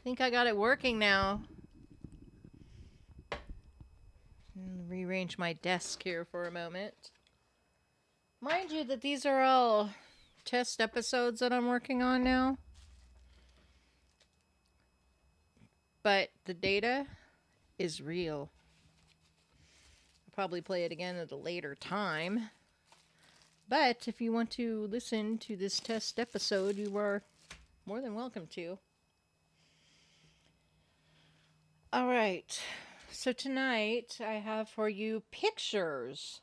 Think I got it working now. Rearrange my desk here for a moment. Mind you that these are all test episodes that I'm working on now. But the data is real. I'll probably play it again at a later time. But if you want to listen to this test episode, you are more than welcome to. All right. So tonight I have for you pictures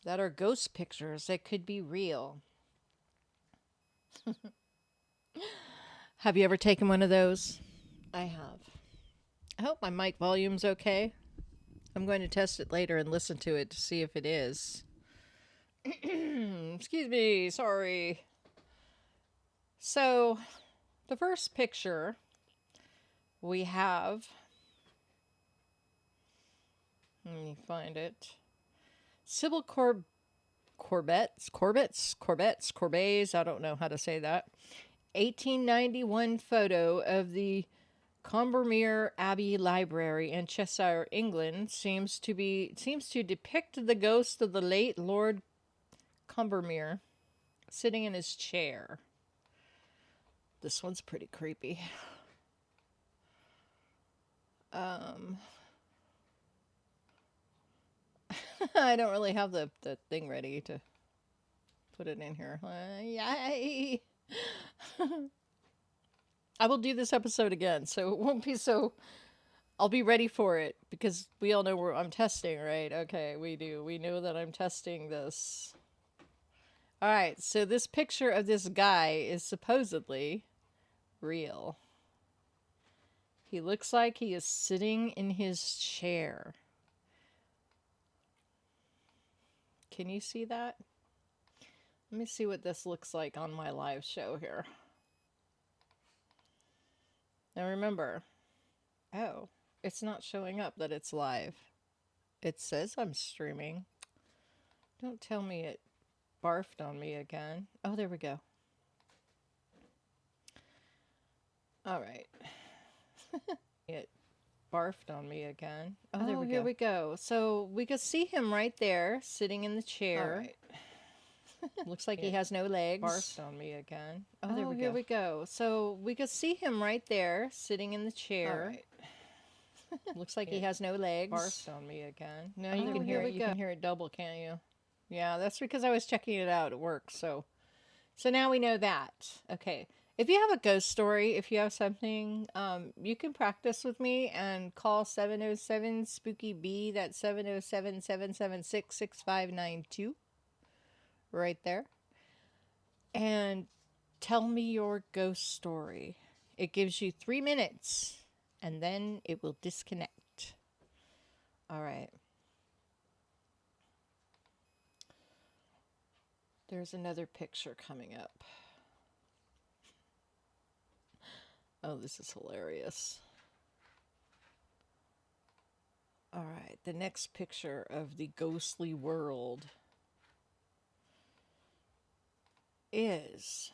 that are ghost pictures that could be real. Have you ever taken one of those? I have. I hope my mic volume's okay. I'm going to test it later and listen to it to see if it is. Excuse me, sorry. So, the first picture we have, let me find it. Sybil Corbett's, I don't know how to say that. 1891 photo of the Combermere Abbey Library in Cheshire, England seems to depict the ghost of the late Lord Combermere sitting in his chair. This one's pretty creepy. I don't really have the thing ready to put it in here. Yay! I will do this episode again, so it won't be so... I'll be ready for it, because we all know where I'm testing, right? Okay, we do. We know that I'm testing this. Alright, so this picture of this guy is supposedly real. He looks like he is sitting in his chair. Can you see that? Let me see what this looks like on my live show here. Now remember, oh, it's not showing up that it's live. It says I'm streaming. Don't tell me it barfed on me again. Oh, there we go. All right. It barfed on me again. Oh, there we go. Here we go. So we could see him right there, sitting in the chair. All right. Looks like he has no legs. Barfed on me again. Oh, there we go. Here we go. So we could see him right there, sitting in the chair. All right. Looks like he has no legs. Barfed on me again. No, you can hear it. You can hear it double, can't you? Yeah, that's because I was checking it out at work. So now we know that. Okay. If you have a ghost story, if you have something, you can practice with me and call 707-SPOOKY-B. That's 707-776-6592. Right there. And tell me your ghost story. It gives you 3 minutes, and then it will disconnect. All right. There's another picture coming up. Oh, this is hilarious. All right, the next picture of the ghostly world is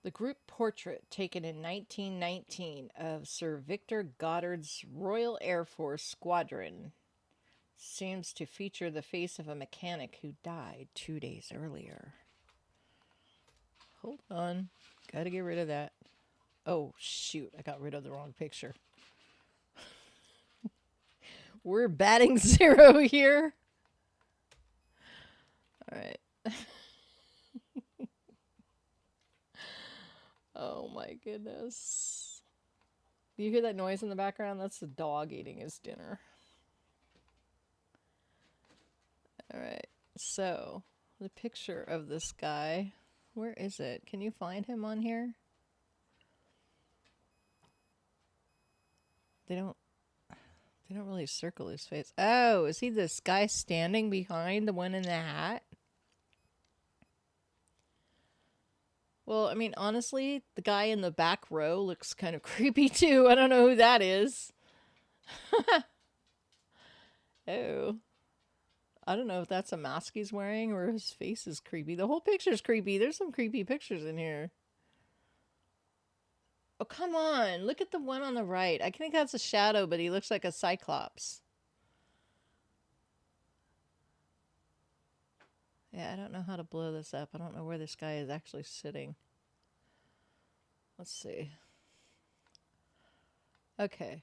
the group portrait taken in 1919 of Sir Victor Goddard's Royal Air Force Squadron. Seems to feature the face of a mechanic who died 2 days earlier. Hold on. Gotta get rid of that. Oh, shoot. I got rid of the wrong picture. We're batting 0 here. All right. Oh my goodness. You hear that noise in the background? That's the dog eating his dinner. All right. So, the picture of this guy... Where is it? Can you find him on here? They don't really circle his face. Oh, is he this guy standing behind the one in the hat? Well, I mean, honestly, the guy in the back row looks kind of creepy too. I don't know who that is. Oh. I don't know if that's a mask he's wearing or his face is creepy. The whole picture's creepy. There's some creepy pictures in here. Oh, come on. Look at the one on the right. I think that's a shadow, but he looks like a cyclops. Yeah, I don't know how to blow this up. I don't know where this guy is actually sitting. Let's see. Okay.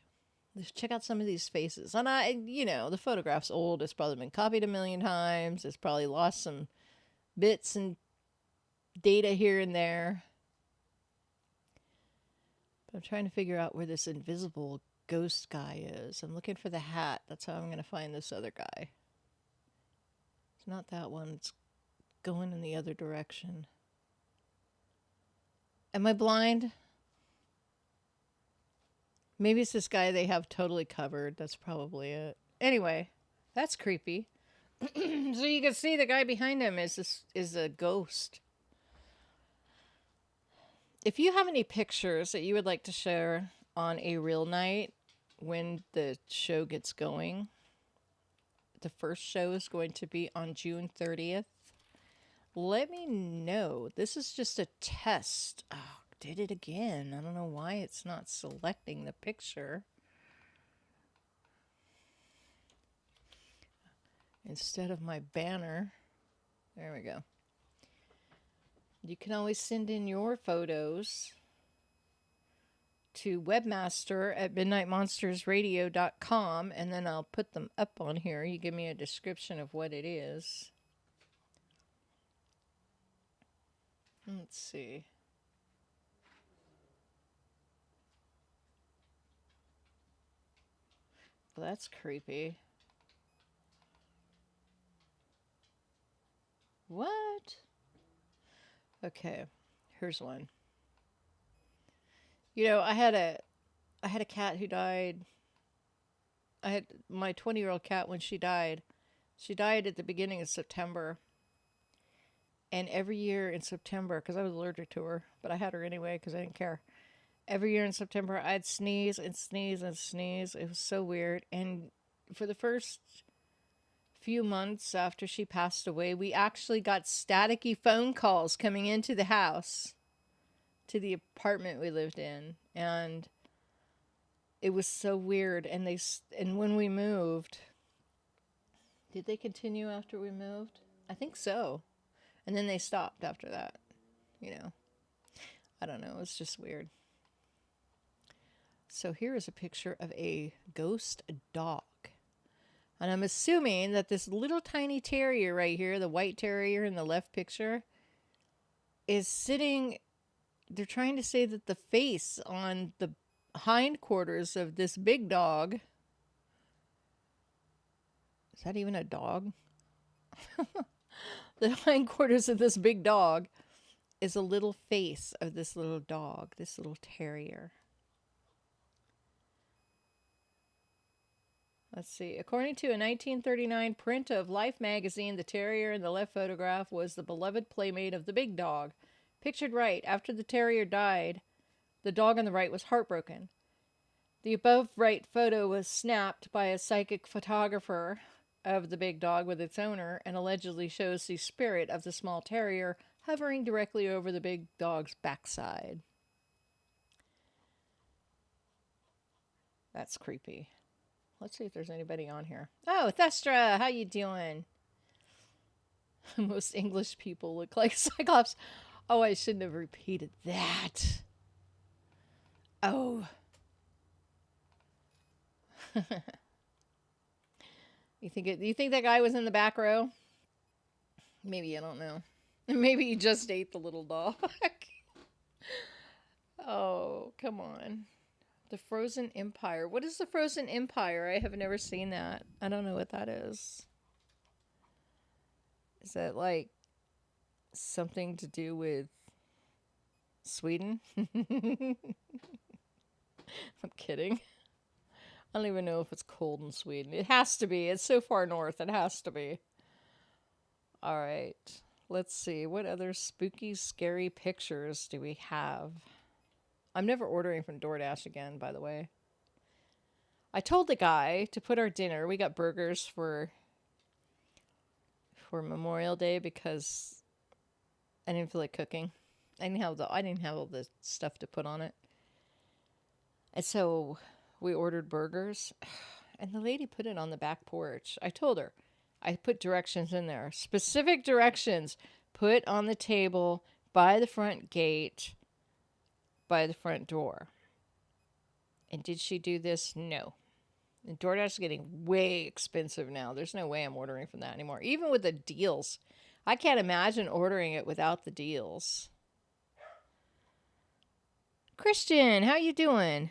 Let's check out some of these faces. And the photograph's old. It's probably been copied a million times. It's probably lost some bits and data here and there. But I'm trying to figure out where this invisible ghost guy is. I'm looking for the hat. That's how I'm going to find this other guy. It's not that one. It's going in the other direction. Am I blind? Maybe it's this guy they have totally covered. That's probably it. Anyway, that's creepy. So you can see the guy behind him is a ghost. If you have any pictures that you would like to share on a real night when the show gets going, the first show is going to be on June 30th. Let me know. This is just a test. Oh, did it again. I don't know why it's not selecting the picture. Instead of my banner. There we go. You can always send in your photos to webmaster@midnightmonstersradio.com, and then I'll put them up on here. You give me a description of what it is. Let's see. Well, that's creepy. What? Okay, here's one. I had a cat who died. I had my 20-year-old cat when she died. She died at the beginning of September. And every year in September, because I was allergic to her, but I had her anyway because I didn't care. Every year in September, I'd sneeze and sneeze and sneeze. It was so weird. And for the first few months after she passed away, we actually got staticky phone calls coming into the house, to the apartment we lived in. And it was so weird. And when we moved, did they continue after we moved? I think so. And then they stopped after that. I don't know. It was just weird. So here is a picture of a ghost dog. And I'm assuming that this little tiny terrier right here, the white terrier in the left picture, is sitting. They're trying to say that the face on the hindquarters of this big dog. Is that even a dog? The hindquarters of this big dog is a little face of this little dog, this little terrier. Let's see. According to a 1939 print of Life magazine, the terrier in the left photograph was the beloved playmate of the big dog. Pictured right, after the terrier died, the dog on the right was heartbroken. The above right photo was snapped by a psychic photographer of the big dog with its owner and allegedly shows the spirit of the small terrier hovering directly over the big dog's backside. That's creepy. Let's see if there's anybody on here. Oh, Thestra, how you doing? Most English people look like Cyclops. Oh, I shouldn't have repeated that. Oh. You think that guy was in the back row? Maybe, I don't know. Maybe he just ate the little dog. Oh, come on. The Frozen Empire. What is the Frozen Empire? I have never seen that. I don't know what that is. Is that like something to do with Sweden? I'm kidding. I don't even know if it's cold in Sweden. It has to be. It's so far north. It has to be. All right. Let's see. What other spooky, scary pictures do we have? I'm never ordering from DoorDash again, by the way. I told the guy to put our dinner. We got burgers for Memorial Day because I didn't feel like cooking. I didn't have all the stuff to put on it. And so we ordered burgers, and the lady put it on the back porch. I told her, I put directions in there, specific directions, put on the table by the front gate, by the front door. And did she do this? No. And DoorDash is getting way expensive now. There's no way I'm ordering from that anymore. Even with the deals. I can't imagine ordering it without the deals. Christian, how you doing?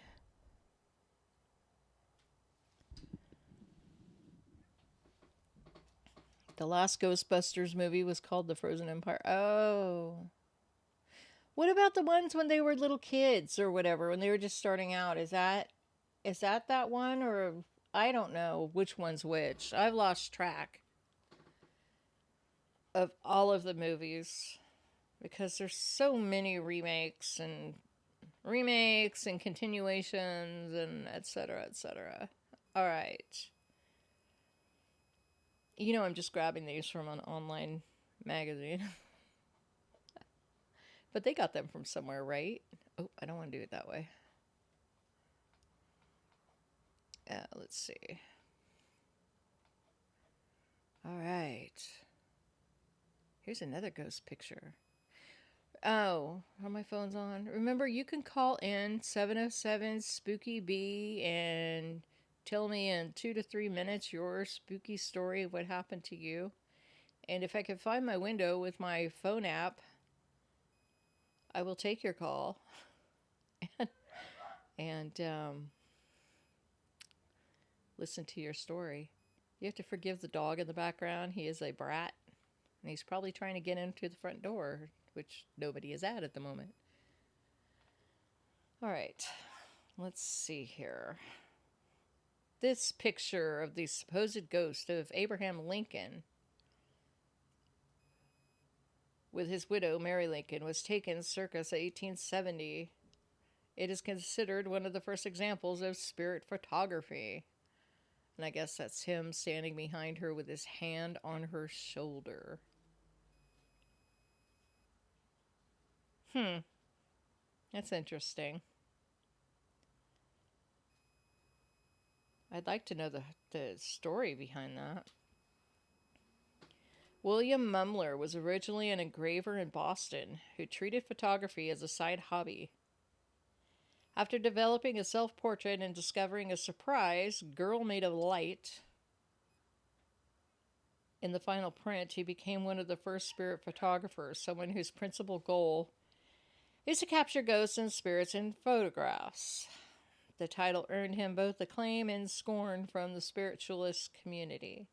The last Ghostbusters movie was called The Frozen Empire. Oh. What about the ones when they were little kids or whatever, when they were just starting out? Is that that one, or I don't know which one's which. I've lost track of all of the movies because there's so many remakes and continuations and etc. etc. All right. You know, I'm just grabbing these from an online magazine. But they got them from somewhere, right? Oh, I don't want to do it that way. Let's see. All right. Here's another ghost picture. Oh, are my phones on? Remember, you can call in 707 Spooky Bee and tell me in 2 to 3 minutes your spooky story of what happened to you. And if I can find my window with my phone app, I will take your call. and listen to your story. You have to forgive the dog in the background. He is a brat. And he's probably trying to get into the front door, which nobody is at the moment. All right, let's see here. This picture of the supposed ghost of Abraham Lincoln with his widow, Mary Lincoln, was taken circa 1870. It is considered one of the first examples of spirit photography. And I guess that's him standing behind her with his hand on her shoulder. That's interesting. I'd like to know the story behind that. William Mumler was originally an engraver in Boston who treated photography as a side hobby. After developing a self-portrait and discovering a surprise girl made of light in the final print, he became one of the first spirit photographers, someone whose principal goal is to capture ghosts and spirits in photographs. The title earned him both acclaim and scorn from the spiritualist community.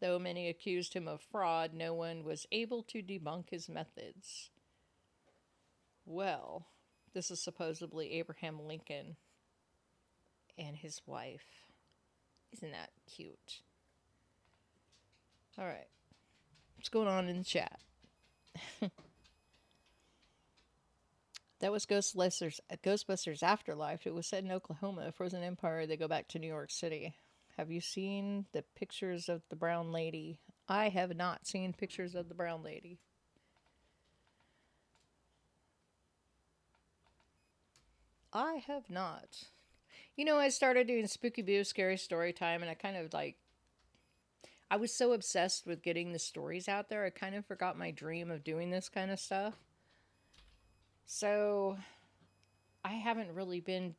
Though many accused him of fraud, no one was able to debunk his methods. Well, this is supposedly Abraham Lincoln and his wife. Isn't that cute? All right. What's going on in the chat? That was Ghostbusters Afterlife. It was set in Oklahoma. Frozen Empire, they go back to New York City. Have you seen the pictures of the brown lady? I have not seen pictures of the brown lady. I have not. You know, I started doing Spooky Boo Scary Story Time, and I kind of I was so obsessed with getting the stories out there, I kind of forgot my dream of doing this kind of stuff. So, I haven't really been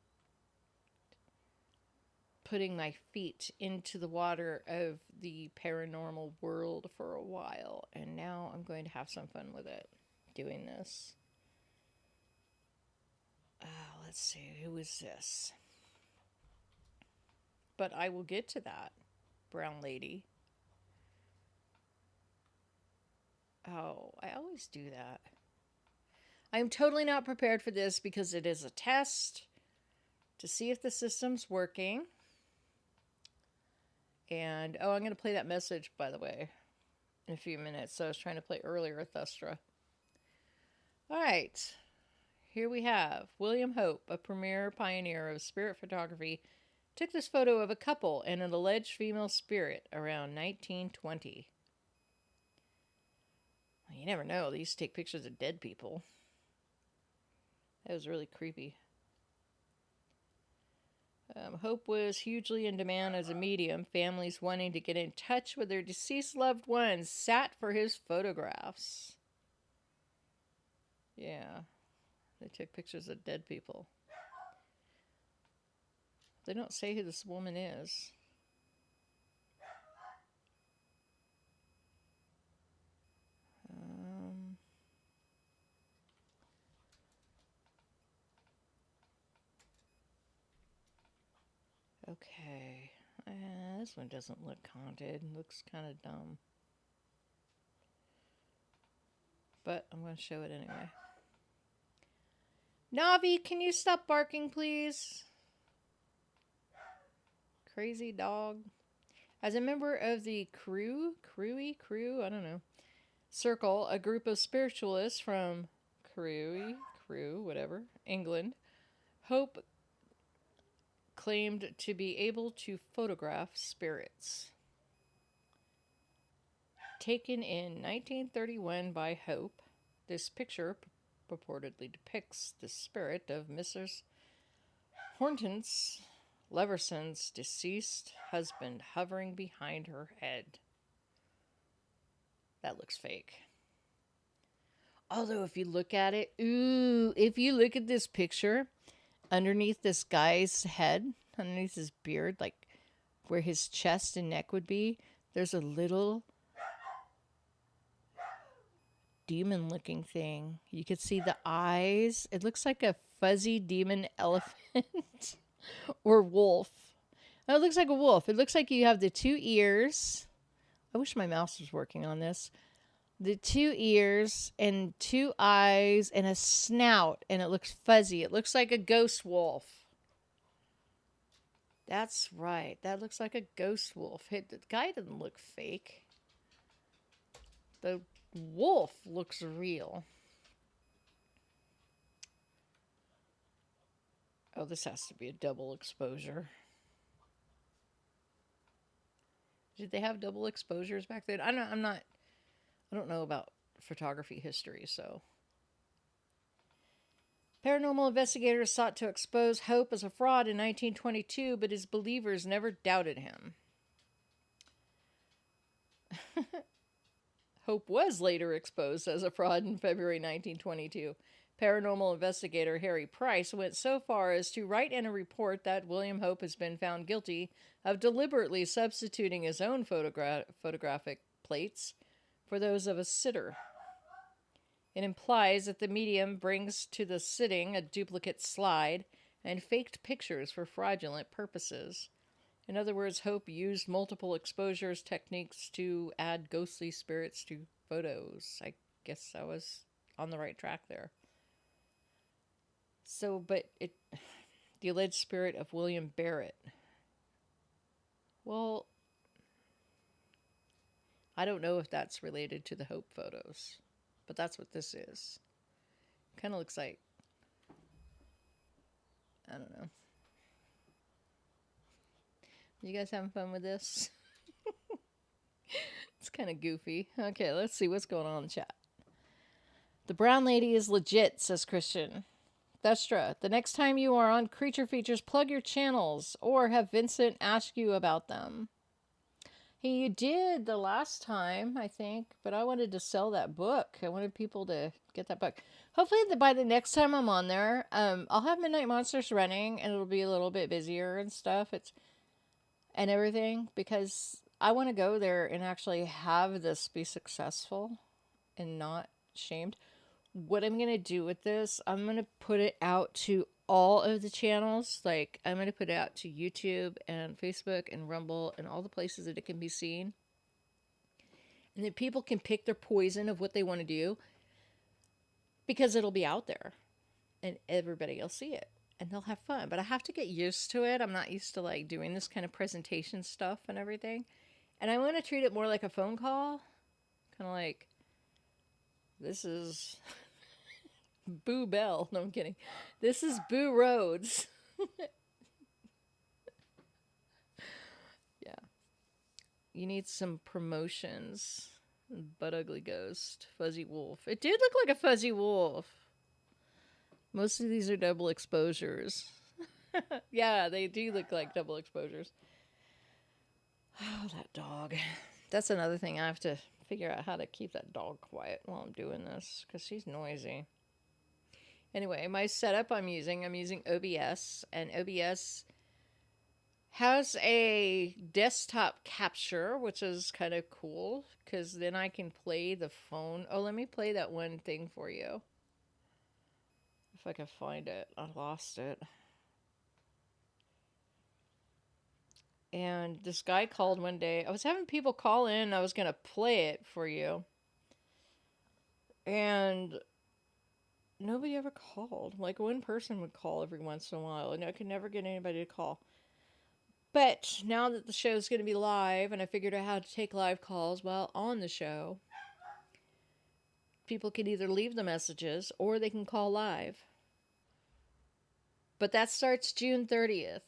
putting my feet into the water of the paranormal world for a while, and now I'm going to have some fun with it, doing this. Let's see, who is this? But I will get to that brown lady. Oh, I always do that. I am totally not prepared for this because it is a test to see if the system's working. And, I'm going to play that message, by the way, in a few minutes. So I was trying to play earlier with Thustra. All right. Here we have William Hope, a premier pioneer of spirit photography, took this photo of a couple and an alleged female spirit around 1920. You never know. They used to take pictures of dead people. That was really creepy. Hope was hugely in demand as a medium. Families wanting to get in touch with their deceased loved ones sat for his photographs. Yeah, they took pictures of dead people. They don't say who this woman is. Okay. This one doesn't look haunted. It looks kind of dumb. But I'm going to show it anyway. Navi, can you stop barking, please? Crazy dog. As a member of the Crew, I don't know, Circle, a group of spiritualists from Crewe, whatever, England, Hope claimed to be able to photograph spirits. Taken in 1931 by Hope, this picture purportedly depicts the spirit of Mrs. Hortense Leverson's deceased husband hovering behind her head. That looks fake. Although if you look at it, if you look at this picture, underneath this guy's head, underneath his beard, like where his chest and neck would be, there's a little demon-looking thing. You could see the eyes. It looks like a fuzzy demon elephant or wolf. Oh, it looks like a wolf. It looks like you have the 2 ears. I wish my mouse was working on this. The 2 ears and 2 eyes and a snout, and it looks fuzzy. It looks like a ghost wolf. That's right. That looks like a ghost wolf. The guy doesn't look fake. The wolf looks real. Oh, this has to be a double exposure. Did they have double exposures back then? I don't know about photography history, so. Paranormal investigators sought to expose Hope as a fraud in 1922, but his believers never doubted him. Hope was later exposed as a fraud in February 1922. Paranormal investigator Harry Price went so far as to write in a report that William Hope has been found guilty of deliberately substituting his own photographic plates for those of a sitter. It implies that the medium brings to the sitting a duplicate slide and faked pictures for fraudulent purposes. In other words, Hope used multiple exposures techniques to add ghostly spirits to photos. I guess I was on the right track there. So, the alleged spirit of William Barrett. Well, I don't know if that's related to the Hope photos, but that's what this is. Kind of looks like, I don't know. You guys having fun with this? It's kind of goofy. Okay, let's see what's going on in the chat. The brown lady is legit, says Christian. Thestra, the next time you are on Creature Features, plug your channels or have Vincent ask you about them. Hey, you did the last time, I think, but I wanted to sell that book. I wanted people to get that book. Hopefully by the next time I'm on there, I'll have Midnight Monsters running and it'll be a little bit busier and stuff. And everything, because I want to go there and actually have this be successful and not shamed. What I'm going to do with this, I'm going to put it out to all of the channels. Like, I'm going to put it out to YouTube and Facebook and Rumble and all the places that it can be seen. And then people can pick their poison of what they want to do. Because it'll be out there. And everybody will see it. And they'll have fun. But I have to get used to it. I'm not used to, like, doing this kind of presentation stuff and everything. And I want to treat it more like a phone call. Kind of like, this is Boo Bell. No, I'm kidding. This is Boo Rhodes. Yeah. You need some promotions. Butt Ugly Ghost. Fuzzy Wolf. It did look like a fuzzy wolf. Most of these are double exposures. Yeah, they do look like double exposures. Oh, that dog. That's another thing. I have to figure out how to keep that dog quiet while I'm doing this because she's noisy. Anyway, my setup I'm using OBS, and OBS has a desktop capture, which is kind of cool because then I can play the phone. Oh, let me play that one thing for you. If I can find it. I lost it. And this guy called one day. I was having people call in. I was going to play it for you. And nobody ever called. Like, one person would call every once in a while, and I could never get anybody to call. But now that the show's going to be live, and I figured out how to take live calls while on the show, people can either leave the messages or they can call live. But that starts June 30th.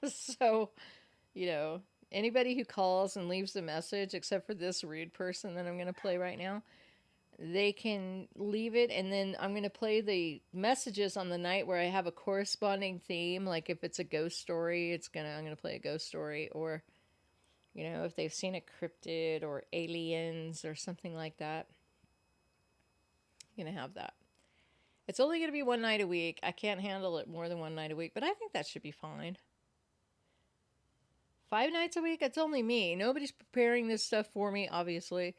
So, you know, anybody who calls and leaves a message, except for this rude person that I'm going to play right now, they can leave it, and then I'm going to play the messages on the night where I have a corresponding theme. Like if it's a ghost story, I'm going to play a ghost story, or, you know, if they've seen a cryptid or aliens or something like that, I'm going to have that. It's only going to be one night a week. I can't handle it more than one night a week, but I think that should be fine. 5 nights a week, it's only me. Nobody's preparing this stuff for me, obviously,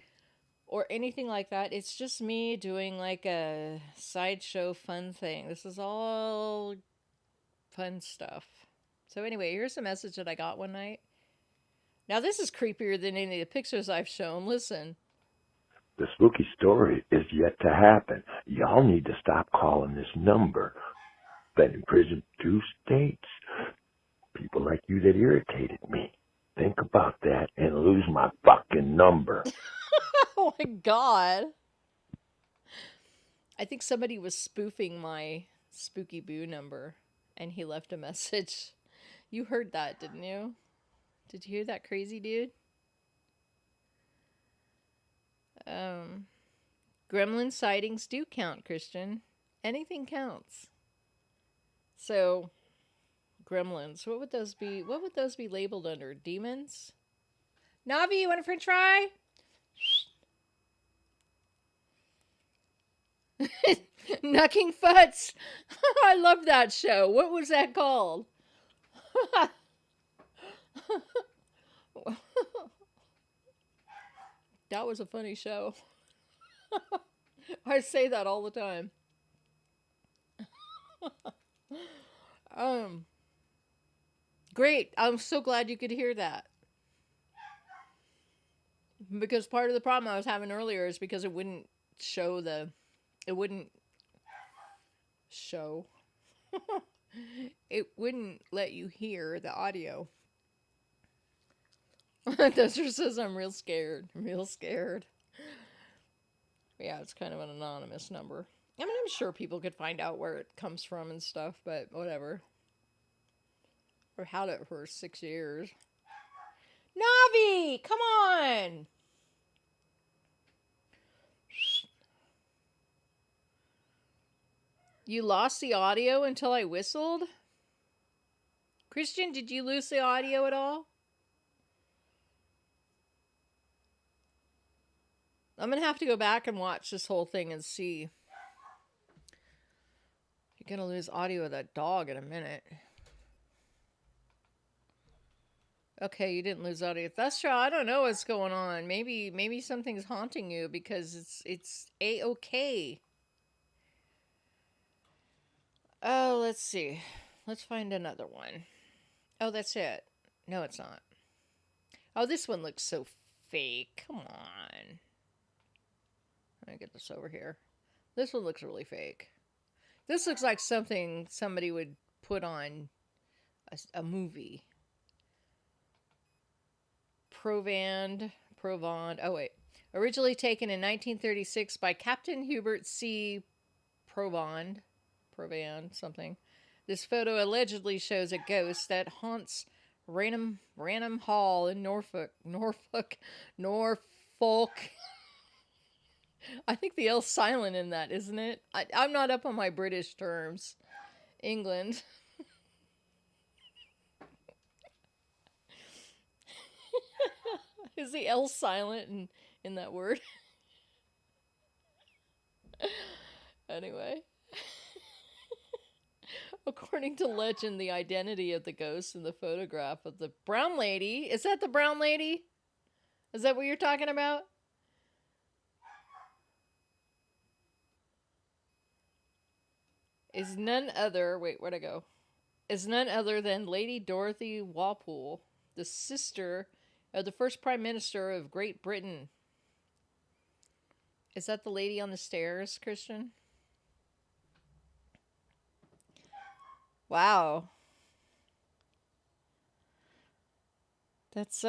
or anything like that. It's just me doing like a sideshow fun thing. This is all fun stuff. So anyway, here's a message that I got one night. Now this is creepier than any of the pictures I've shown. Listen. The spooky story is yet to happen. Y'all need to stop calling this number. Been in prison 2 states. People like you that irritated me. Think about that and lose my fucking number. Oh my God. I think somebody was spoofing my Spooky Boo number, and he left a message. You heard that, didn't you? Did you hear that, crazy dude? Gremlin sightings do count, Christian. Anything counts. So, gremlins. What would those be? What would those be labeled under? Demons? Navi, you want a french fry? Knucking Futs. I love that show. What was that called? That was a funny show. I say that all the time. Great. I'm so glad you could hear that. Because part of the problem I was having earlier is because it wouldn't show it wouldn't let you hear the audio. Desert says I'm real scared. Real scared. Yeah, it's kind of an anonymous number. I mean, I'm sure people could find out where it comes from and stuff, but whatever. I've had it for 6 years. Navi, come on! You lost the audio until I whistled? Christian, did you lose the audio at all? I'm going to have to go back and watch this whole thing and see. You're going to lose audio of that dog in a minute. Okay, you didn't lose audio. That's true. I don't know what's going on. Maybe something's haunting you because it's A-okay. Oh, let's see. Let's find another one. Oh, that's it. No, it's not. Oh, this one looks so fake. Come on. Let me get this over here. This one looks really fake. This looks like something somebody would put on a movie. Provand. Oh, wait. Originally taken in 1936 by Captain Hubert C. Provand, something. This photo allegedly shows a ghost that haunts Ranham Hall in Norfolk. I think the L's silent in that, isn't it? I'm not up on my British terms. England. Is the L silent in that word? Anyway. According to legend, the identity of the ghost in the photograph of the brown lady... Is that the brown lady? Is that what you're talking about? Is none other... Wait, where'd I go? Is none other than Lady Dorothy Walpole, the sister of the first Prime Minister of Great Britain. Is that the lady on the stairs, Christian? Wow. That's,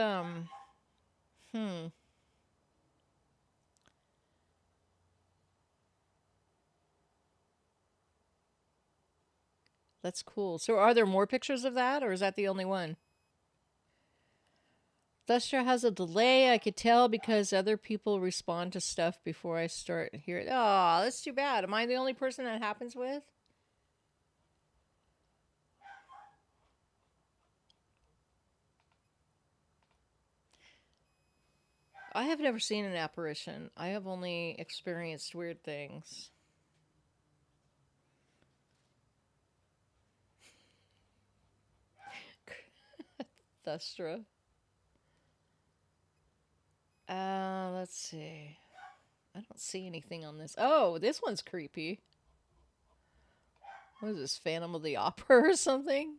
That's cool. So are there more pictures of that, or is that the only one? Thustra has a delay, I could tell, because other people respond to stuff before I start hearing. Oh, that's too bad. Am I the only person that happens with? I have never seen an apparition. I have only experienced weird things. Thustra. Let's see. I don't see anything on this. Oh, this one's creepy. What is this, Phantom of the Opera or something?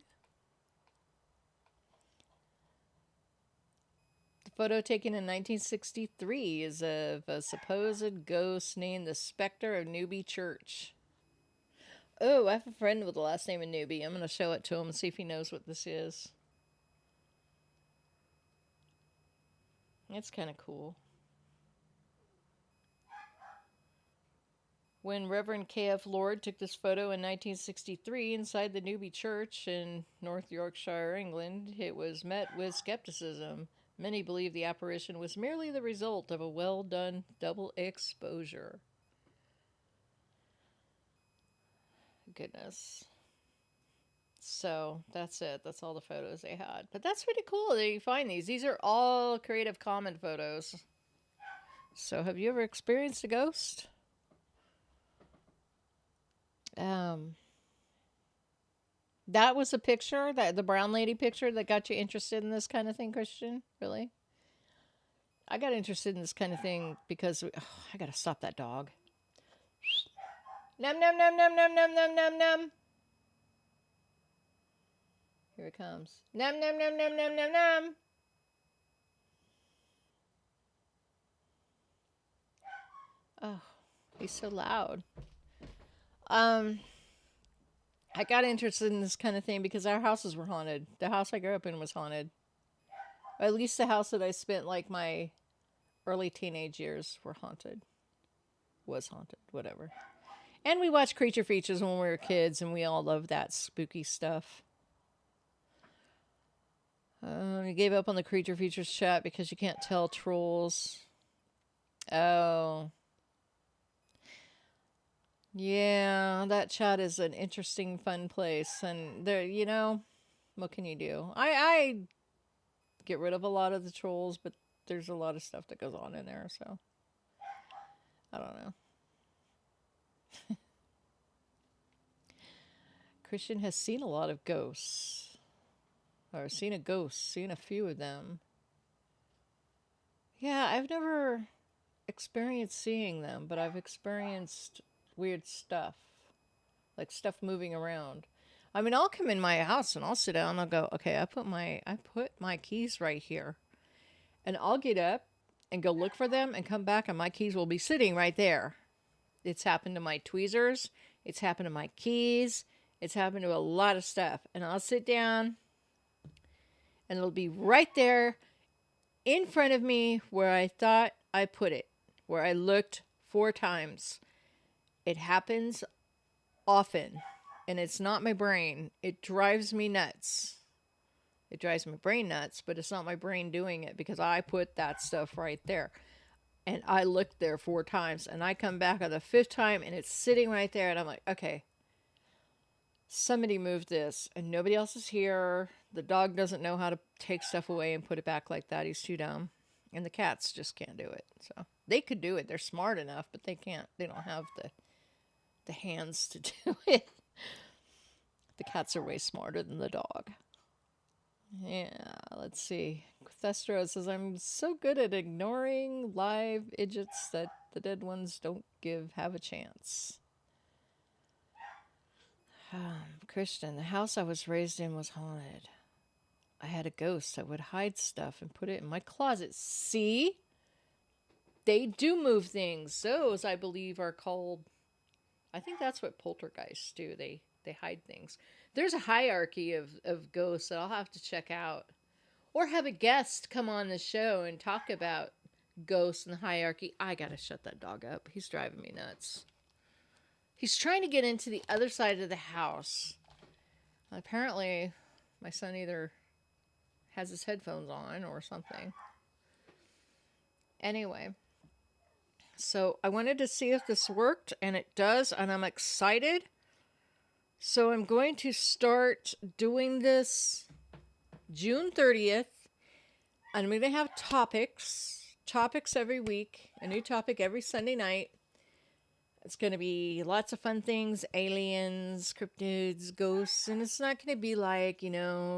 The photo taken in 1963 is of a supposed ghost named the Spectre of Newby Church. Oh, I have a friend with the last name of Newby. I'm going to show it to him and see if he knows what this is. It's kind of cool. When Reverend K.F. Lord took this photo in 1963 inside the Newby Church in North Yorkshire, England, it was met with skepticism. Many believe the apparition was merely the result of a well-done double exposure. Goodness. So, that's it. That's all the photos they had. But that's pretty cool that you find these. These are all Creative Commons photos. So, have you ever experienced a ghost? That was a picture, the brown lady picture that got you interested in this kind of thing, Christian? Really? I got interested in this kind of thing because I gotta stop that dog. Num num num num num num num num num. Here it comes. Num num num num num num num. Oh, he's so loud. I got interested in this kind of thing because our houses were haunted. The house I grew up in was haunted. Or at least the house that I spent like my early teenage years were haunted. Was haunted, whatever. And we watched Creature Features when we were kids, and we all loved that spooky stuff. You gave up on the Creature Features chat because you can't tell trolls. Oh. Yeah, that chat is an interesting, fun place. And there, you know, what can you do? I get rid of a lot of the trolls, but there's a lot of stuff that goes on in there, so I don't know. Christian has seen a lot of ghosts. Or seen a ghost, seen a few of them. Yeah, I've never experienced seeing them, but I've experienced weird stuff. Like stuff moving around. I mean, I'll come in my house and I'll sit down and I'll go, okay, I put my keys right here. And I'll get up and go look for them and come back and my keys will be sitting right there. It's happened to my tweezers. It's happened to my keys. It's happened to a lot of stuff. And I'll sit down and it'll be right there in front of me where I thought I put it. Where I looked 4 times. It happens often. And it's not my brain. It drives me nuts. It drives my brain nuts, but it's not my brain doing it because I put that stuff right there. And I looked there 4 times and I come back on the 5th time and it's sitting right there and I'm like, okay, somebody moved this and nobody else is here. The dog doesn't know how to take stuff away and put it back like that. He's too dumb. And the cats just can't do it. So they could do it. They're smart enough, but they can't. They don't have the hands to do it. The cats are way smarter than the dog. Yeah, let's see. Thestro says, I'm so good at ignoring live idiots that the dead ones don't have a chance. Christian, the house I was raised in was haunted. I had a ghost that would hide stuff and put it in my closet. See? They do move things. Those, I believe, are called... I think that's what poltergeists do. They hide things. There's a hierarchy of ghosts that I'll have to check out. Or have a guest come on the show and talk about ghosts and the hierarchy. I gotta shut that dog up. He's driving me nuts. He's trying to get into the other side of the house. Apparently, my son either has his headphones on or something. Anyway, so I wanted to see if this worked, and it does, and I'm excited. So I'm going to start doing this June 30th. I'm going to have topics every week, a new topic every Sunday night. It's going to be lots of fun things, aliens, cryptids, ghosts, and it's not going to be like,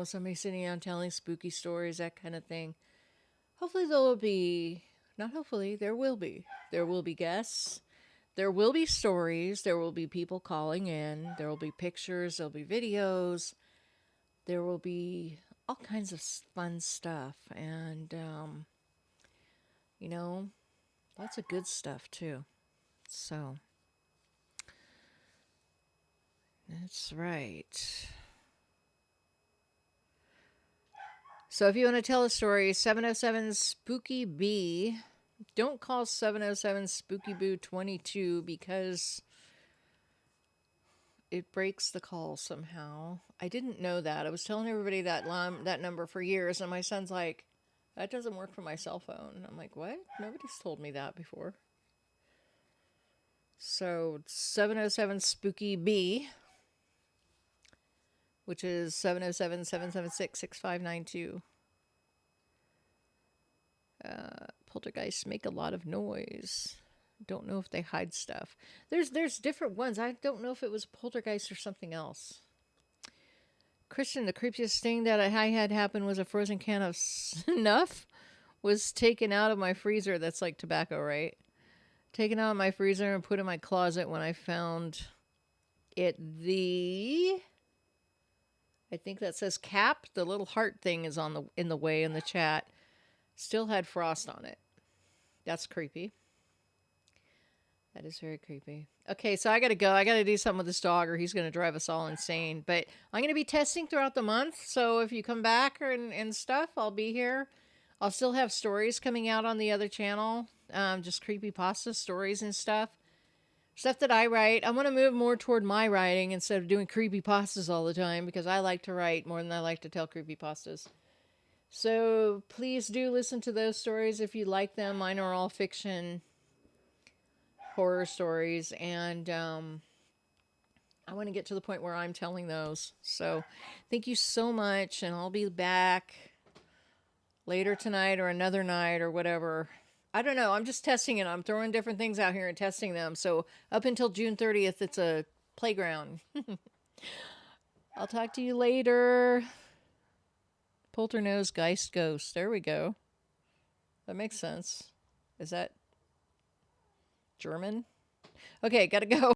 somebody sitting down telling spooky stories, that kind of thing. Hopefully there will be guests. There will be stories. There will be people calling in. There will be pictures. There will be videos. There will be all kinds of fun stuff. And, lots of good stuff, too. So, that's right. So if you want to tell a story, 707 Spooky Bee. Don't call 707 Spooky Boo 22 because it breaks the call somehow. I didn't know that. I was telling everybody that number for years, and my son's like, that doesn't work for my cell phone. I'm like, what? Nobody's told me that before. So 707 Spooky Bee, which is 707-776-6592. Poltergeists make a lot of noise. Don't know if they hide stuff. There's different ones. I don't know if it was poltergeist or something else. Christian, the creepiest thing that I had happen was a frozen can of snuff was taken out of my freezer. That's like tobacco, right? Taken out of my freezer and put in my closet when I found it. I think that says cap. The little heart thing is in the way in the chat. Still had frost on it. That's creepy. That is very creepy. Okay, so I gotta go. I gotta do something with this dog or he's gonna drive us all insane. But I'm gonna be testing throughout the month. So if you come back and stuff, I'll be here. I'll still have stories coming out on the other channel. Just creepypasta stories and stuff. Stuff that I write. I want to move more toward my writing instead of doing creepypastas all the time because I like to write more than I like to tell creepypastas. So please do listen to those stories if you like them. Mine are all fiction horror stories, and I want to get to the point where I'm telling those. So thank you so much, and I'll be back later tonight or another night or whatever. I don't know. I'm just testing it. I'm throwing different things out here and testing them. So up until June 30th, it's a playground. I'll talk to you later. Polternose Geist Ghost. There we go. That makes sense. Is that German? Okay, gotta go.